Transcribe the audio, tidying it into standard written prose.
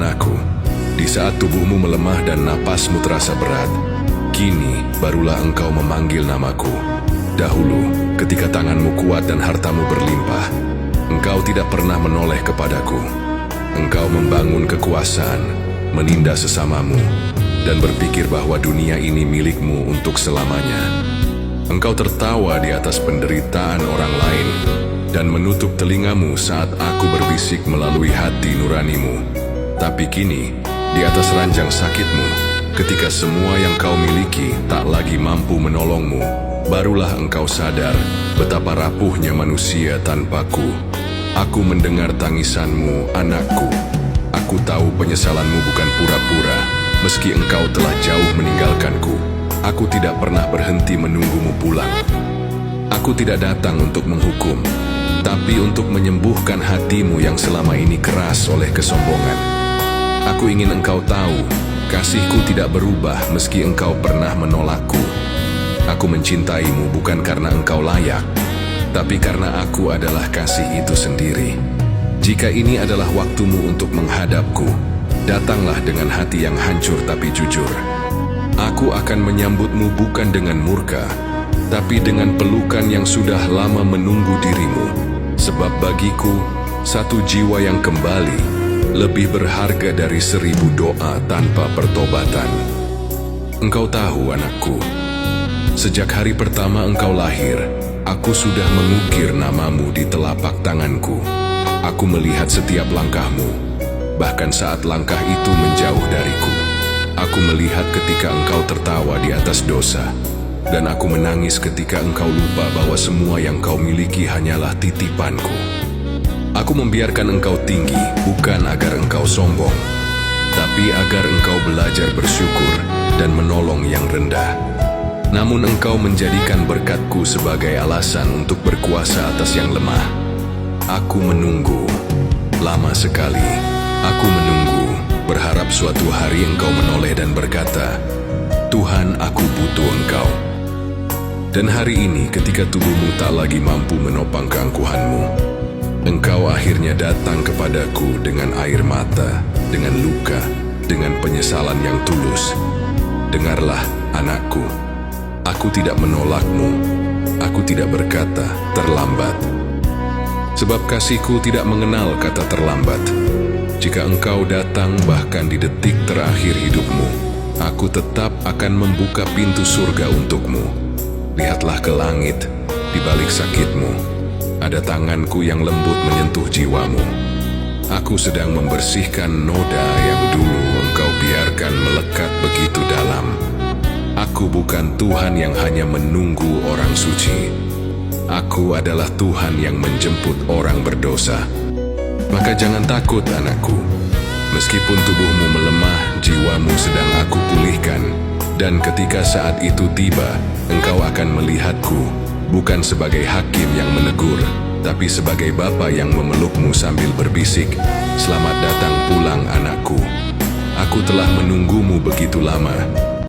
anakku. Di saat tubuhmu melemah dan napasmu terasa berat, kini barulah engkau memanggil namaku. Dahulu, ketika tanganmu kuat dan hartamu berlimpah, engkau tidak pernah menoleh kepadaku. Engkau membangun kekuasaan, menindas sesamamu, dan berpikir bahwa dunia ini milikmu untuk selamanya. Engkau tertawa di atas penderitaan orang lain dan menutup telingamu saat aku berbisik melalui hati nuranimu. Tapi kini, di atas ranjang sakitmu, ketika semua yang kau miliki tak lagi mampu menolongmu, barulah engkau sadar betapa rapuhnya manusia tanpaku. Aku mendengar tangisanmu, anakku. Aku tahu penyesalanmu bukan pura-pura, meski engkau telah jauh meninggalkanku. Aku tidak pernah berhenti menunggumu pulang. Aku tidak datang untuk menghukum, tapi untuk menyembuhkan hatimu yang selama ini keras oleh kesombongan. Aku ingin engkau tahu, kasihku tidak berubah meski engkau pernah menolakku. Aku mencintaimu bukan karena engkau layak, tapi karena aku adalah kasih itu sendiri. Jika ini adalah waktumu untuk menghadapku, datanglah dengan hati yang hancur tapi jujur. Aku akan menyambutmu bukan dengan murka, tapi dengan pelukan yang sudah lama menunggu dirimu. Sebab bagiku, satu jiwa yang kembali lebih berharga dari 1000 doa tanpa pertobatan. Engkau tahu, anakku, sejak hari pertama engkau lahir, aku sudah mengukir namamu di telapak tanganku. Aku melihat setiap langkahmu, bahkan saat langkah itu menjauh dariku. Aku melihat ketika engkau tertawa di atas dosa, dan aku menangis ketika engkau lupa bahwa semua yang kau miliki hanyalah titipanku. Aku membiarkan engkau tinggi, bukan agar engkau sombong, tapi agar engkau belajar bersyukur dan menolong yang rendah. Namun engkau menjadikan berkatku sebagai alasan untuk berkuasa atas yang lemah. Aku menunggu, lama sekali, aku menunggu, berharap suatu hari engkau menoleh dan berkata, "Tuhan, aku butuh engkau." Dan hari ini ketika tubuhmu tak lagi mampu menopang keangkuhanmu, engkau akhirnya datang kepadaku dengan air mata, dengan luka, dengan penyesalan yang tulus. Dengarlah, anakku, aku tidak menolakmu, aku tidak berkata terlambat. Sebab kasihku tidak mengenal kata terlambat. Jika engkau datang bahkan di detik terakhir hidupmu, aku tetap akan membuka pintu surga untukmu. Lihatlah ke langit, di balik sakitmu, ada tanganku yang lembut menyentuh jiwamu. Aku sedang membersihkan noda yang dulu engkau biarkan melekat begitu dalam. Aku bukan Tuhan yang hanya menunggu orang suci. Aku adalah Tuhan yang menjemput orang berdosa. Maka jangan takut, anakku. Meskipun tubuhmu melemah, jiwamu sedang aku pulihkan. Dan ketika saat itu tiba, engkau akan melihatku, bukan sebagai hakim yang menegur, tapi sebagai bapa yang memelukmu sambil berbisik, "Selamat datang pulang, anakku. Aku telah menunggumu begitu lama,